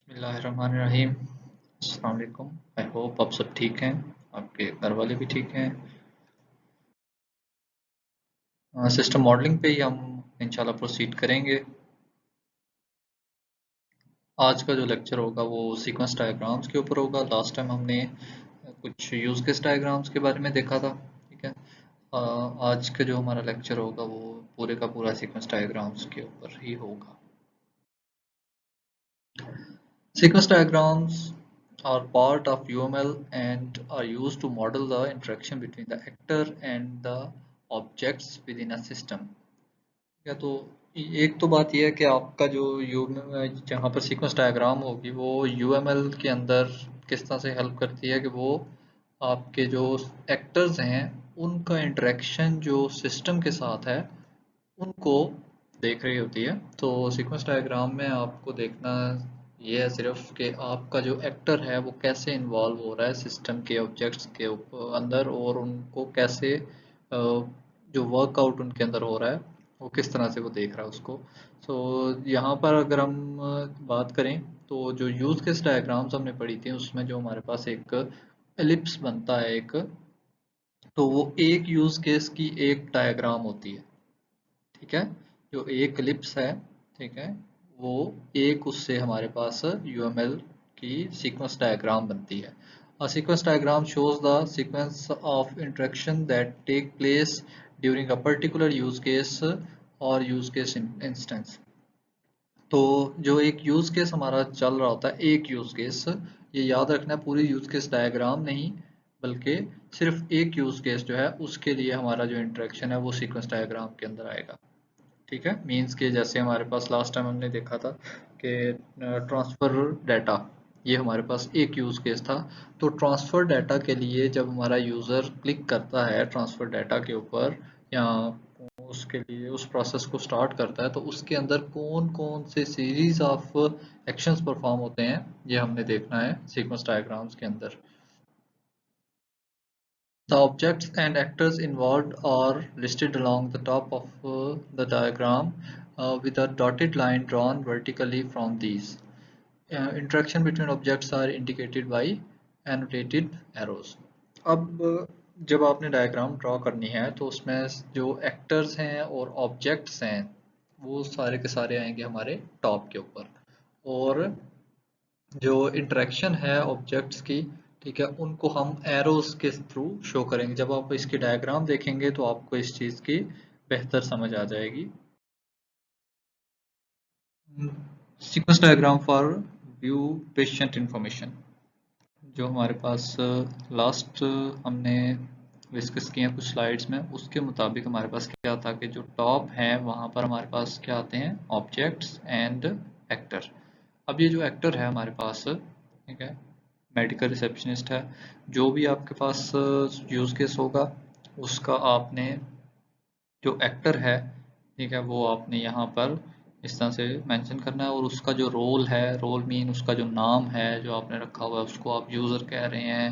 बिस्मिल्लाहिर्रहमानिर्रहीम। अस्सलाम वालेकुम। आई होप आप सब ठीक हैं, आपके घर वाले भी ठीक हैं। सिस्टम मॉडलिंग पे ही हम इंशाल्लाह प्रोसीड करेंगे। आज का जो लेक्चर होगा वो सीक्वेंस डायग्राम्स के ऊपर होगा। लास्ट टाइम हमने कुछ यूज केस डायग्राम्स के बारे में देखा था। ठीक है। आज का जो हमारा लेक्चर होगा वो पूरे का पूरा सीक्वेंस डायग्राम्स के ऊपर ही होगा। Sequence diagrams are part of UML and are used to model the interaction between the actor and the objects within a system। या तो एक तो बात यह है कि आपका जो जहाँ पर सीक्वेंस डायग्राम होगी वो UML के अंदर किस तरह से हेल्प करती है कि वो आपके जो एक्टर्स हैं उनका इंटरेक्शन जो सिस्टम के साथ है उनको देख रही होती है। तो सीक्वेंस डायग्राम में आपको देखना ये है सिर्फ कि आपका जो एक्टर है वो कैसे इन्वॉल्व हो रहा है सिस्टम के ऑब्जेक्ट्स के अंदर और उनको कैसे जो वर्कआउट उनके अंदर हो रहा है वो किस तरह से वो देख रहा है उसको। सो यहाँ पर अगर हम बात करें तो जो यूज केस डायग्राम्स हमने पढ़ी थी उसमें जो हमारे पास एक एलिप्स बनता है एक, तो वो एक यूज केस की एक डायग्राम होती है। ठीक है। जो एक एलिप्स है, ठीक है, वो एक उससे हमारे पास यूएमएल की सीक्वेंस डायग्राम बनती है। A sequence diagram shows the sequence of interaction that take place during a particular use case or use case instance। तो जो एक यूज केस हमारा चल रहा होता है, एक यूज केस, ये याद रखना है, पूरी यूज केस डायग्राम नहीं बल्कि सिर्फ एक यूज केस जो है उसके लिए हमारा जो इंटरेक्शन है वो सीक्वेंस डायग्राम के अंदर आएगा। ठीक है। मीन्स के जैसे हमारे पास लास्ट टाइम हमने देखा था कि ट्रांसफर डाटा, ये हमारे पास एक यूज केस था। तो ट्रांसफर डाटा के लिए जब हमारा यूजर क्लिक करता है ट्रांसफर डाटा के ऊपर या उसके लिए उस प्रोसेस को स्टार्ट करता है तो उसके अंदर कौन कौन से सीरीज ऑफ एक्शंस परफॉर्म होते हैं ये हमने देखना है सीक्वेंस डायग्राम्स के अंदर। The objects and actors involved are listed along the top of the diagram with a dotted line drawn vertically from these. Interaction between objects are indicated by annotated arrows। अब जब आपने diagram draw करनी है तो उसमें जो actors हैं और ऑब्जेक्ट्स हैं वो सारे के सारे आएंगे हमारे टॉप के ऊपर, और जो इंटरेक्शन है ऑब्जेक्ट्स की, ठीक है, उनको हम एरोस के थ्रू शो करेंगे। जब आप इसकी डायग्राम देखेंगे तो आपको इस चीज़ की बेहतर समझ आ जाएगी। Sequence diagram for view patient information, जो हमारे पास लास्ट हमने डिस्कस किए हैं कुछ स्लाइड्स में, उसके मुताबिक हमारे पास क्या था कि जो टॉप है वहाँ पर हमारे पास क्या आते हैं, ऑब्जेक्ट्स एंड एक्टर। अब ये जो एक्टर है हमारे पास, ठीक है, मेडिकल रिसेप्शनिस्ट है, जो भी आपके पास यूज़ केस होगा उसका आपने जो एक्टर है, ठीक है, वो आपने यहाँ पर इस तरह से मेंशन करना है, और उसका जो रोल है, रोल मीन उसका जो नाम है जो आपने रखा हुआ है उसको आप यूज़र कह रहे हैं,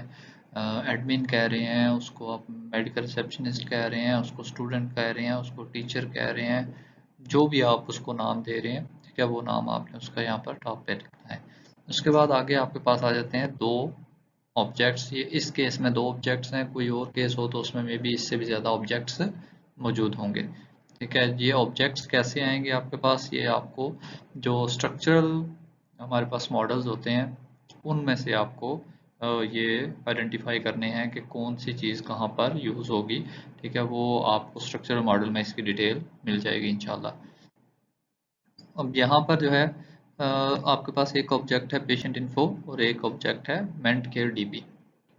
एडमिन कह रहे हैं, उसको आप मेडिकल रिसेप्शनिस्ट कह रहे हैं, उसको स्टूडेंट कह रहे हैं, उसको टीचर कह रहे हैं, जो भी आप उसको नाम दे रहे हैं, ठीक है, वो नाम आपने उसका यहाँ पर टॉप पे लिखना है। उसके बाद आगे आपके पास आ जाते हैं दो ऑब्जेक्ट्स। ये इस केस में दो ऑब्जेक्ट्स हैं, कोई और केस हो तो उसमें मे बी इससे भी ज़्यादा ऑब्जेक्ट्स मौजूद होंगे। ठीक है। ये ऑब्जेक्ट्स कैसे आएंगे आपके पास, ये आपको जो स्ट्रक्चरल हमारे पास मॉडल्स होते हैं उनमें से आपको ये आइडेंटिफाई करने हैं कि कौन सी चीज़ कहाँ पर यूज़ होगी। ठीक है, वो आपको स्ट्रक्चरल मॉडल में इसकी डिटेल मिल जाएगी इंशाल्लाह। अब यहाँ पर जो है आपके पास एक ऑब्जेक्ट है पेशेंट इन्फो और एक ऑब्जेक्ट है मेंट केयर डीबी।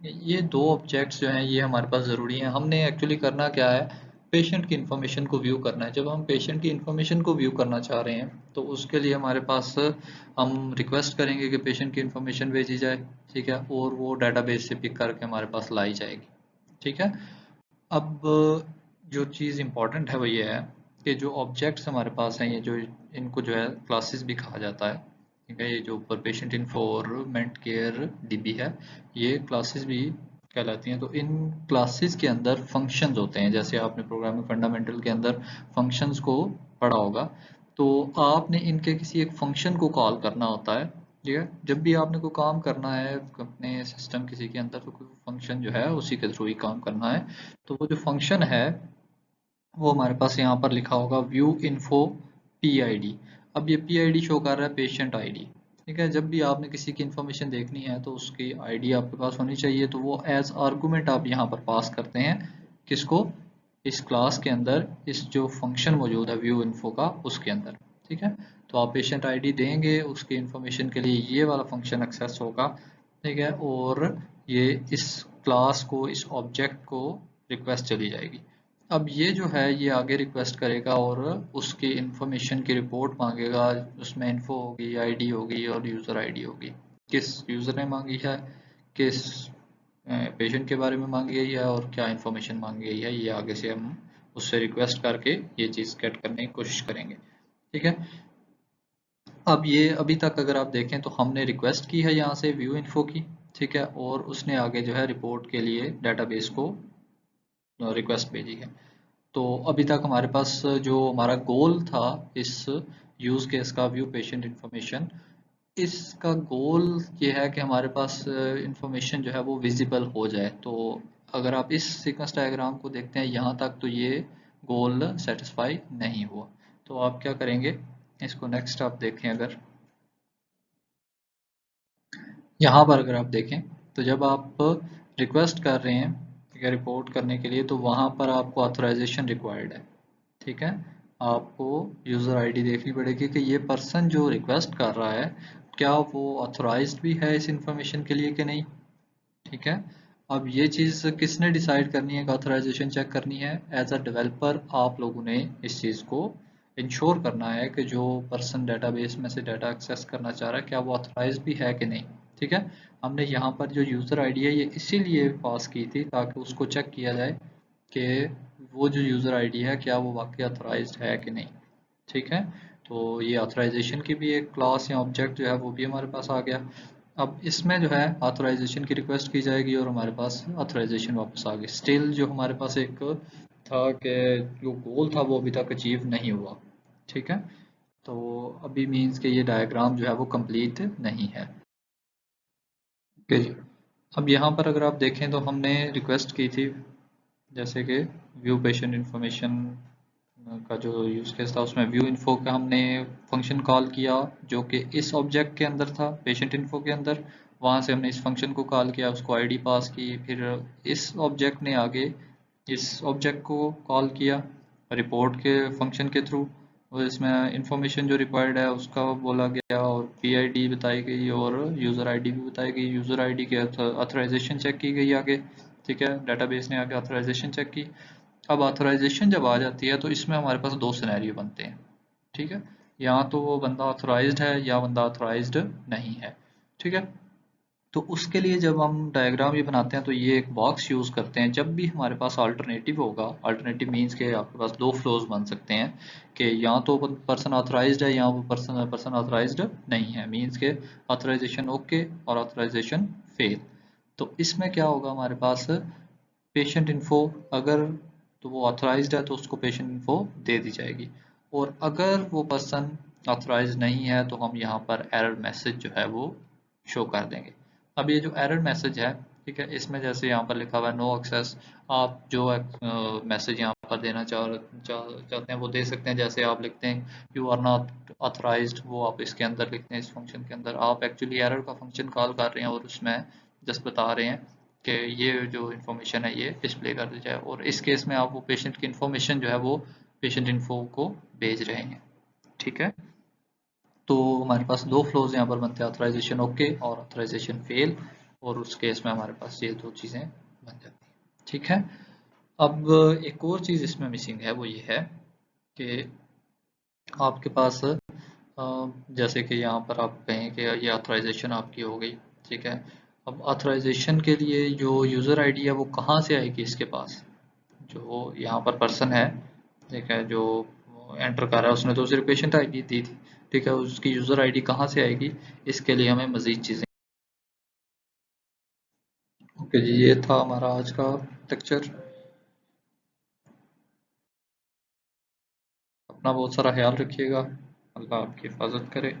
ये दो ऑब्जेक्ट्स जो हैं ये हमारे पास ज़रूरी हैं। हमने एक्चुअली करना क्या है, पेशेंट की इन्फॉर्मेशन को व्यू करना है। जब हम पेशेंट की इन्फॉर्मेशन को व्यू करना चाह रहे हैं तो उसके लिए हमारे पास हम रिक्वेस्ट करेंगे कि पेशेंट की इन्फॉर्मेशन भेजी जाए, ठीक है, और वो डाटाबेस से पिक करके हमारे पास लाई जाएगी। ठीक है। अब जो चीज़ इम्पॉर्टेंट है वो ये है कि जो ऑब्जेक्ट्स हमारे पास हैं, ये जो इनको जो है क्लासेस भी कहा जाता है। ठीक है, ये जो ऊपर पेशेंट इन्फो और मेंट केयर डीबी है ये क्लासेस भी कहलाती हैं। तो इन क्लासेस के अंदर फंक्शंस होते हैं, जैसे आपने प्रोग्रामिंग फंडामेंटल के अंदर फंक्शंस को पढ़ा होगा। तो आपने इनके किसी एक फंक्शन को कॉल करना होता है, ठीक है। जब भी आपने कोई काम करना है अपने सिस्टम किसी के अंदर, तो कोई फंक्शन जो है उसी के थ्रू ही काम करना है। तो वो जो फंक्शन है वो हमारे पास यहाँ पर लिखा होगा व्यू इन्फो PID। अब ये PID शो कर रहा है पेशेंट आईडी। ठीक है, जब भी आपने किसी की इंफॉर्मेशन देखनी है तो उसकी आईडी आपके पास होनी चाहिए, तो वो एज आर्गुमेंट आप यहाँ पर पास करते हैं किसको, इस क्लास के अंदर, इस जो फंक्शन मौजूद है व्यू इन्फो का उसके अंदर। ठीक है, तो आप पेशेंट आईडी देंगे, उसकी इंफॉर्मेशन के लिए ये वाला फंक्शन एक्सेस होगा। ठीक है, और ये इस क्लास को, इस ऑब्जेक्ट को रिक्वेस्ट चली जाएगी। अब ये जो है ये आगे रिक्वेस्ट करेगा और उसकी इंफॉर्मेशन की रिपोर्ट मांगेगा। उसमें इन्फो होगी, आईडी होगी और यूज़र आईडी होगी। किस यूज़र ने मांगी है, किस पेशेंट के बारे में मांगी गई है और क्या इंफॉर्मेशन मांगी गई है, ये आगे से हम उससे रिक्वेस्ट करके ये चीज़ गेट करने की कोशिश करेंगे। ठीक है, अब ये अभी तक अगर आप देखें तो हमने रिक्वेस्ट की है यहाँ से व्यू इन्फो की। ठीक है, और उसने आगे जो है रिपोर्ट के लिए डेटाबेस को रिक्वेस्ट भेजी है। तो अभी तक हमारे पास जो हमारा गोल था इस यूज़ केस का, व्यू पेशेंट इंफॉर्मेशन, इसका गोल ये है कि हमारे पास इंफॉर्मेशन जो है वो विजिबल हो जाए। तो अगर आप इस सीक्वेंस डायग्राम को देखते हैं यहाँ तक, तो ये गोल सेटिस्फाई नहीं हुआ। तो आप क्या करेंगे, इसको नेक्स्ट आप देखें, अगर यहाँ पर अगर आप देखें तो जब आप रिक्वेस्ट कर रहे हैं, ठीक है, रिपोर्ट करने के लिए, तो वहाँ पर आपको ऑथराइजेशन रिक्वायर्ड है। ठीक है, आपको यूज़र आईडी देखनी पड़ेगी कि ये पर्सन जो रिक्वेस्ट कर रहा है क्या वो ऑथराइज्ड भी है इस इंफॉर्मेशन के लिए कि नहीं। ठीक है, अब ये चीज़ किसने डिसाइड करनी है कि ऑथराइजेशन चेक करनी है, एज अ डेवलपर आप लोगों ने इस चीज़ को इंश्योर करना है कि जो पर्सन डेटाबेस में से डाटा एक्सेस करना चाह रहा है क्या वो ऑथराइज्ड भी है कि नहीं। ठीक है, हमने यहाँ पर जो यूज़र आईडी है ये इसीलिए पास की थी ताकि उसको चेक किया जाए कि वो जो यूज़र आईडी है क्या वो वाकई ऑथराइज्ड है कि नहीं। ठीक है, तो ये ऑथराइजेशन की भी एक क्लास या ऑब्जेक्ट जो है वो भी हमारे पास आ गया। अब इसमें जो है ऑथराइजेशन की रिक्वेस्ट की जाएगी और हमारे पास ऑथराइजेशन वापस आ गई। स्टिल जो हमारे पास एक था कि जो गोल था वो अभी तक अचीव नहीं हुआ। ठीक है, तो अभी मीन्स कि ये डायग्राम जो है वो कंप्लीट नहीं है। ओके जी, अब यहाँ पर अगर आप देखें तो हमने रिक्वेस्ट की थी, जैसे कि व्यू पेशेंट इंफॉर्मेशन का जो यूज़ केस था उसमें व्यू इन्फो का हमने फंक्शन कॉल किया जो कि इस ऑब्जेक्ट के अंदर था, पेशेंट इन्फो के अंदर। वहाँ से हमने इस फंक्शन को कॉल किया, उसको आईडी पास की, फिर इस ऑब्जेक्ट ने आगे इस ऑब्जेक्ट को कॉल किया रिपोर्ट के फंक्शन के थ्रू, और इसमें इंफॉर्मेशन जो रिक्वायर्ड है उसका बोला गया और PID बताई गई और यूज़र आईडी भी बताई गई। यूज़र आईडी के ऑथराइजेशन चेक की गई आगे। ठीक है, डेटाबेस ने आगे ऑथराइजेशन चेक की। अब ऑथराइजेशन जब आ जाती है तो इसमें हमारे पास दो सिनेरियो बनते हैं। ठीक है, या तो वो बंदा ऑथराइज्ड है या बंदा ऑथराइज्ड नहीं है। ठीक है, तो उसके लिए जब हम डायग्राम ये बनाते हैं तो ये एक बॉक्स यूज़ करते हैं। जब भी हमारे पास अल्टरनेटिव होगा, अल्टरनेटिव मीन्स के आपके पास दो फ्लोज बन सकते हैं कि या तो पर्सन ऑथराइज्ड है या वो पर्सन पर्सन ऑथराइज्ड नहीं है, मीन्स के ऑथराइजेशन ओके और ऑथराइजेशन फेल। तो इसमें क्या होगा हमारे पास, पेशेंट इन्फो अगर तो वो ऑथराइज्ड है तो उसको पेशेंट इन्फो दे दी जाएगी, और अगर वो पर्सन ऑथराइज्ड नहीं है तो हम यहाँ पर एरर मैसेज जो है वो शो कर देंगे। अब ये जो एरर मैसेज है, ठीक है, इसमें जैसे यहाँ पर लिखा हुआ है नो एक्सेस, आप जो मैसेज यहाँ पर देना चाहते हैं वो दे सकते हैं। जैसे आप लिखते हैं यू आर नॉट ऑथराइज्ड, वो आप इसके अंदर लिखते हैं, इस फंक्शन के अंदर आप एक्चुअली एरर का फंक्शन कॉल कर रहे हैं और उसमें जस्ट बता रहे हैं कि ये जो इन्फॉर्मेशन है ये डिस्प्ले कर दी जाए, और इस केस में आप वो पेशेंट की इन्फॉर्मेशन जो है वो पेशेंट इन्फो को भेज रहे हैं। ठीक है, तो हमारे पास दो फ्लोज यहाँ पर बनते हैं, ऑथराइजेशन ओके और ऑथराइजेशन फेल, और उस केस में हमारे पास ये दो चीज़ें बन जाती हैं। ठीक है, अब एक और चीज़ इसमें मिसिंग है, वो ये है कि आपके पास जैसे कि यहाँ पर आप कहें कि ये ऑथराइजेशन आपकी हो गई। ठीक है, अब ऑथराइजेशन के लिए जो यूज़र आईडी है वो कहाँ से आएगी इसके पास, जो यहाँ पर पर्सन है, ठीक है, जो एंटर कर रहा है उसने तो सिर्फ पेशेंट आईडी दी थी। ठीक है, उसकी यूज़र आईडी कहाँ से आएगी, इसके लिए हमें मज़ीद चीज़ें। ओके जी, ये था हमारा आज का लेक्चर। अपना बहुत सारा ख्याल रखिएगा, अल्लाह आपकी हिफाजत करे।